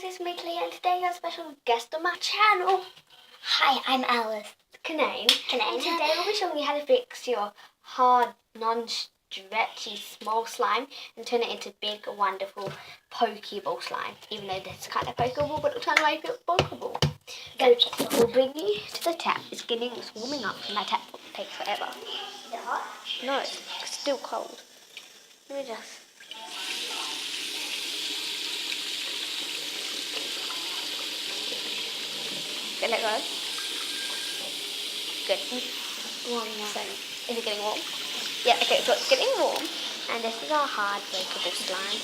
guys, it's me Clea and today I have a special guest on my channel. Hi, I'm Alice. Kinnane. And today we'll be showing you how to fix your hard, non-stretchy small slime and turn it into big, wonderful, pokeball slime. Even though this is kind of pokeball, but it'll turn away a pokeball. Go check it. We'll bring you to the tap. It's warming up and my tap takes forever. Is it hot? No, it's still cold. Let me just... Okay, let go. Good. Warm now. So, is it getting warm? Yeah, okay, so it's getting warm. And this is our hard, breakable slime.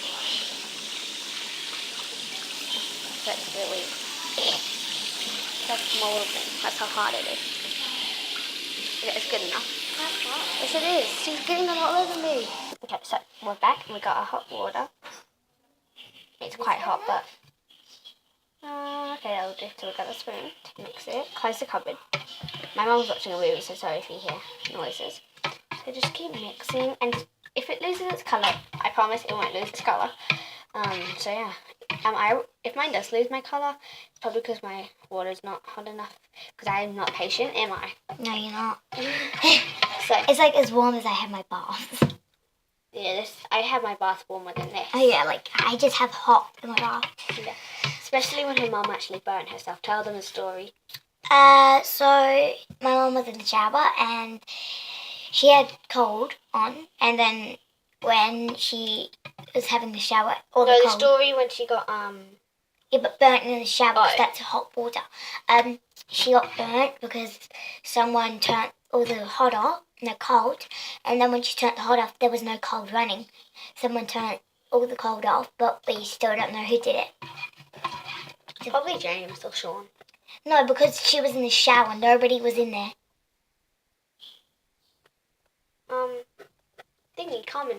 So it's really... That's small thing. That's how hard it is. Okay, it's good enough. That's hot. Yes, it is. She's getting a lot lower than me. Okay, so we're back and we got our hot water. It's quite hot, but... okay, that'll do. So we've got a spoon to mix it. Close the cupboard. My mum's watching a movie, so sorry if you hear noises. So just keep mixing, and if it loses its colour, I promise it won't lose its colour. So yeah. If mine does lose my colour, it's probably because my water's not hot enough. Because I am not patient, am I? No, you're not. So It's like as warm as I have my bath. yeah, I have my bath warmer than this. Oh yeah, like I just have hot in my bath. Yeah. Especially when her mum actually burnt herself. Tell them a story. So my mum was in the shower and she had cold on, and then when she was having the shower, all the No, the cold. story when she got Yeah, but burnt in the shower because Oh. that's hot water. She got burnt because someone turned all the hot off and the cold, and then when she turned the hot off, there was no cold running. Someone turned all the cold off, but we still don't know who did it. probably James or Sean. No, because she was in the shower, nobody was in there. Thingy, common.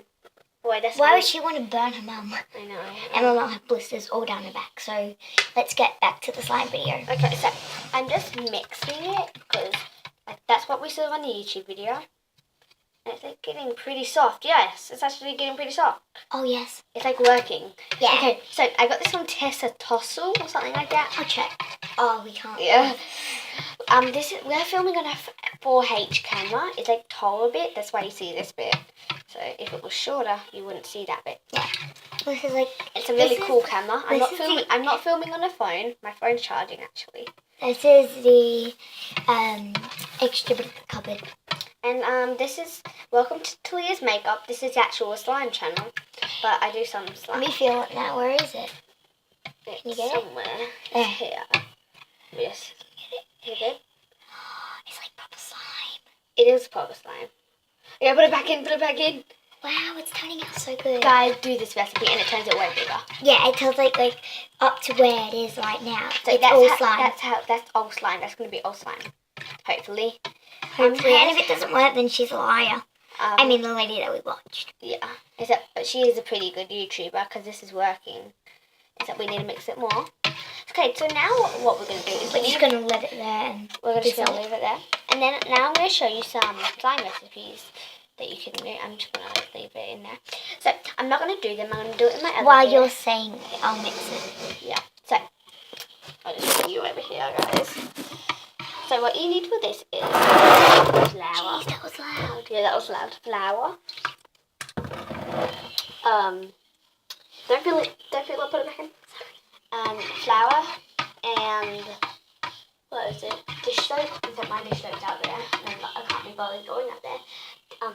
Boy, that's Why weird. would she want to burn her mum? I know. And my mum had blisters all down her back. So let's get back to the slime video. Okay, so I'm just mixing it because that's what we saw on the YouTube video. And it's like getting pretty soft. Yes, it's actually getting pretty soft. Oh yes. It's like working. Yeah. Okay, so I got this from Tessa Tossel or something like that. I'll check. Oh, we can't. Yeah. We're filming on a 4H camera. It's like tall a bit. That's why you see this bit. So if it was shorter, you wouldn't see that bit. Yeah. This is like. It's a really cool camera. I'm this not is filming on a phone. My phone's charging actually. This is the extra bit of the cupboard. And this is welcome to Clea's makeup. This is the actual slime channel, but I do some slime. Let me feel it now. Where is it? It's you get it? somewhere. There. It's here. Yes. You good? It's like proper slime. It is proper slime. Yeah, put it back in. Put it back in. Wow, it's turning out so good. Guys, do this recipe and it turns it way bigger. Yeah, it tells like up to where it is right now. So it's all slime. slime. That's old slime. That's going to be old slime. Hopefully. Hopefully, and if it doesn't work, then she's a liar. I mean, the lady that we watched. Yeah. But she is a pretty good YouTuber because this is working. Except we need to mix it more. Okay, so now what we're going to do is We're just going to let it there. And we're just going to leave it there. And then now I'm going to show you some slime recipes that you can do. I'm just going to leave it in there. So I'm not going to do them. I'm going to do it in my other while video. you're saying it, I'll mix it. Yeah. So I'll just put you over here, guys. So what you need for this is flour. Jeez, that was loud. Yeah, that was loud. Flour. Don't feel it. Put it back in. Flour and what is it? Dish soap. Except my dish soap's out there. I can't be bothered going up there.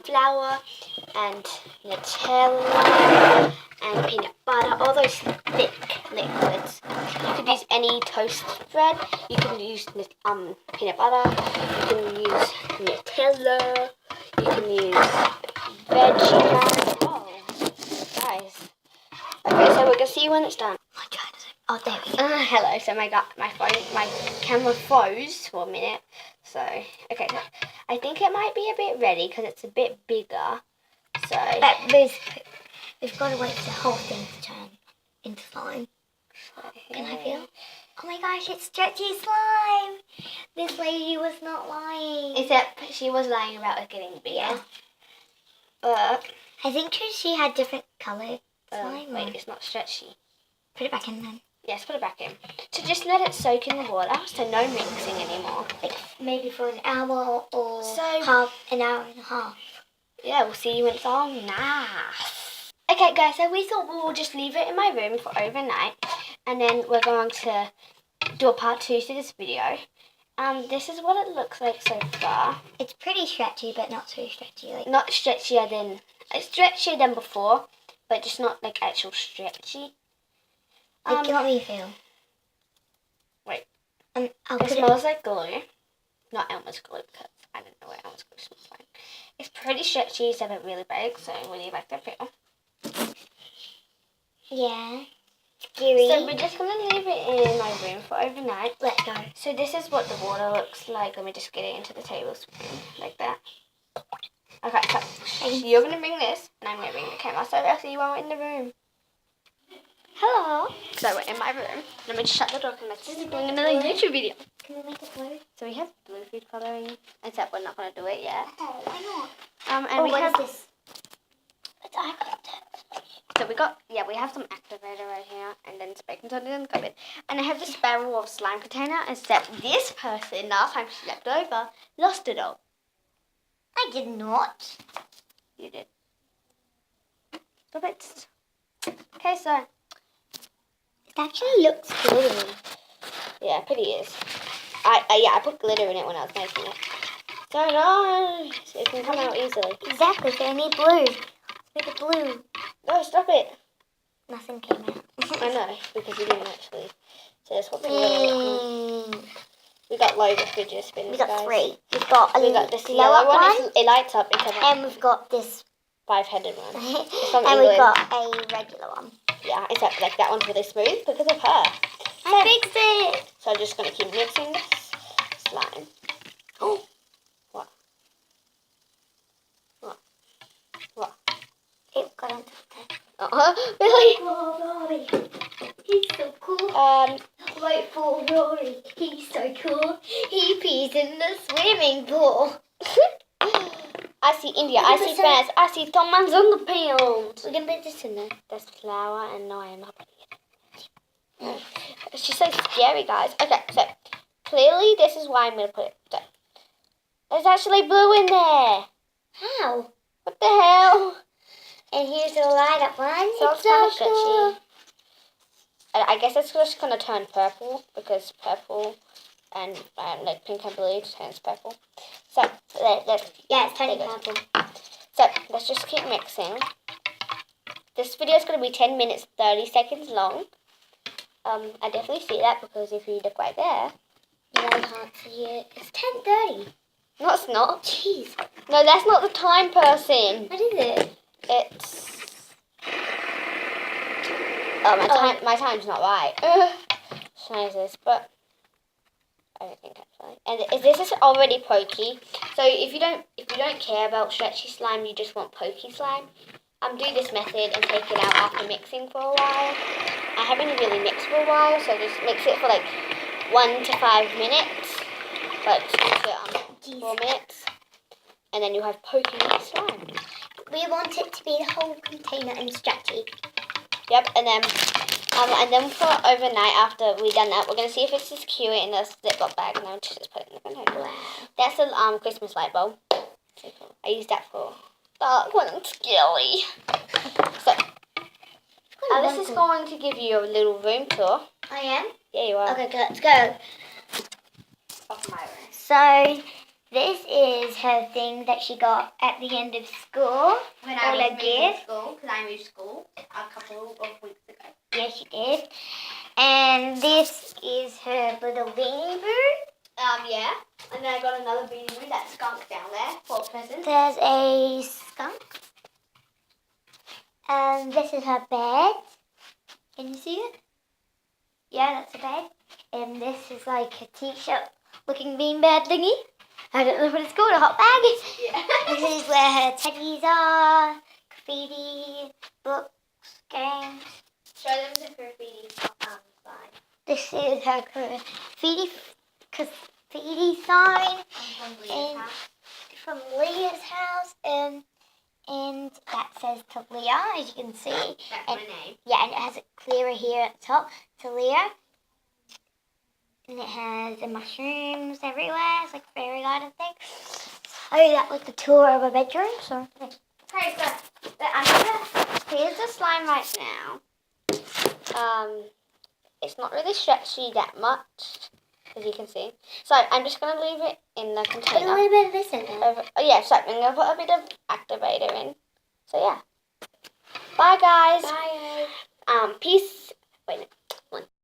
Flour and Nutella and peanut butter. All those thick liquids. You could use any toast bread. You can use peanut butter. You can use Nutella. You can use veggie. Oh, guys. Okay, so we're gonna see when it's done. Oh, there we go. Hello. So my camera froze for a minute. So okay, so I think it might be a bit ready because it's a bit bigger. So But we've got to wait for the whole thing to turn into slime. Can I feel? Oh my gosh, it's stretchy slime. This lady was not lying. Except she was lying about it getting bigger. But I think she had different coloured slime. wait, it's not stretchy. Put it back in then. Yes, put it back in. So just let it soak in the water, so no mixing anymore. Like maybe for an hour or So- an hour and a half. Yeah, we'll see you when it's all nice. Okay, guys, so we thought we will just leave it in my room for overnight, and then we're going to do a part 2 to this video. This is what it looks like so far. It's pretty stretchy, but not so stretchy. Like Not stretchier than, it's stretchier than before, but just not like actual stretchy. you want me to feel? Wait. I'll It put it. smells like glue. Not Elmer's glue, because I don't know what Elmer's glue smells like. It's pretty stretchy, it's a bit really big, so what do you like to feel? Yeah. Scary. So we're just going to leave it in my room for overnight. Let's go. So this is what the water looks like. Let me just get it into the tablespoon, like that. Okay, so you're going to bring this, and I'm going to bring the camera, so I'll see you when we're in the room. Hello. So we're in my room. Let me just shut the door, because my sister's doing another YouTube video. Can we make it blue? So we have blue food colouring, except we're not going to do it yet. Oh, why not? And we what have is this? It's eye contact. So we have some activator right here, and then baking soda in the cupboard. And I have this barrel of slime container, except this person, last time she slept over, lost it all. I did not. You did. Stop it. Okay, so, It actually looks good. yeah, pretty is. I put glitter in it when I was making it. So nice. It can come out easily. Exactly, so I need blue. Let's make it blue. No, stop it. Nothing came out. I know, because you didn't actually. So that's what the glitter looks like. We got loads of fidget spinners, We got guys. 3. We've got We got this glow yellow up one. It lights up. It's a and we've got this, 5-headed one. from and we've England. got a regular one. Yeah, except like that one's really smooth because of her. I fixed it. So I'm just going to keep mixing this slime. Oh, what? What? What? It got onto the Really? Oh, Rory. He's so cool. Wait for Rory. He's so cool. He pees in the swimming pool. I see India, I see France, I see Thomas on the field. We can put this in there. There's flour and no, I am not putting it. She's so scary, guys. Okay, so clearly this is why I'm going to put it. So, there's actually blue in there. How? What the hell? And here's the light up one. So It's it's kind of so cool. sketchy. I guess it's just going to turn purple because purple and like pink and blue turns purple. So let's Yeah, it's turning there it purple. So let's just keep mixing. This video is going to be 10 minutes 30 seconds long. I definitely see that because if you look right there. Yeah, I can't see it. It's 10:30. No, it's not. Jeez. No, that's not the time person. What is it? It's. Oh, my time's not right. Sizes, but I don't think actually. And this is already pokey. So if you don't care about stretchy slime, you just want pokey slime. Do this method and take it out after mixing for a while. I haven't really mixed for a while, so just mix it for like 1 to 5 minutes. Like 2 to 4 minutes, and then you have pokey slime. We want it to be the whole container and stretchy. Yep, and then for overnight after we've done that, we're gonna see if it's secure in the Ziploc bag, and then just put it in the container. Wow. That's a Christmas light bulb. I use that for dark when I'm scary. So this is going to give you a little room tour. I am? Yeah, you are. Okay, let's go. Off my room. So, this is her thing that she got at the end of school. When I was moving school, because I moved school a couple of weeks ago. Yes, she did. And this is her little beanie boo. Yeah. And then I got another beanie with that skunk down there for a present. There's a skunk. And this is her bed. Can you see it? Yeah, that's a bed. And this is like a t-shirt looking beanbag thingy. I don't know what it's called, a hot bag. Yeah. This is where her teddies are, graffiti, books, games. Show them the graffiti sign. This is her graffiti sign From and from Leah's house, and And that says Talia, as you can see. That's and, my name. Yeah, and it has a clearer here at the top, Talia. And it has the mushrooms everywhere. It's like a fairy garden thing. Oh, that was the tour of a bedroom. So. Okay, so here's the slime right now. It's not really stretchy that much, as you can see. So I'm just going to leave it in the Put a container. little bit of this in there. Oh yeah, so I'm going to put a bit of activator in. So yeah. Bye guys. Bye. Peace. Wait a minute.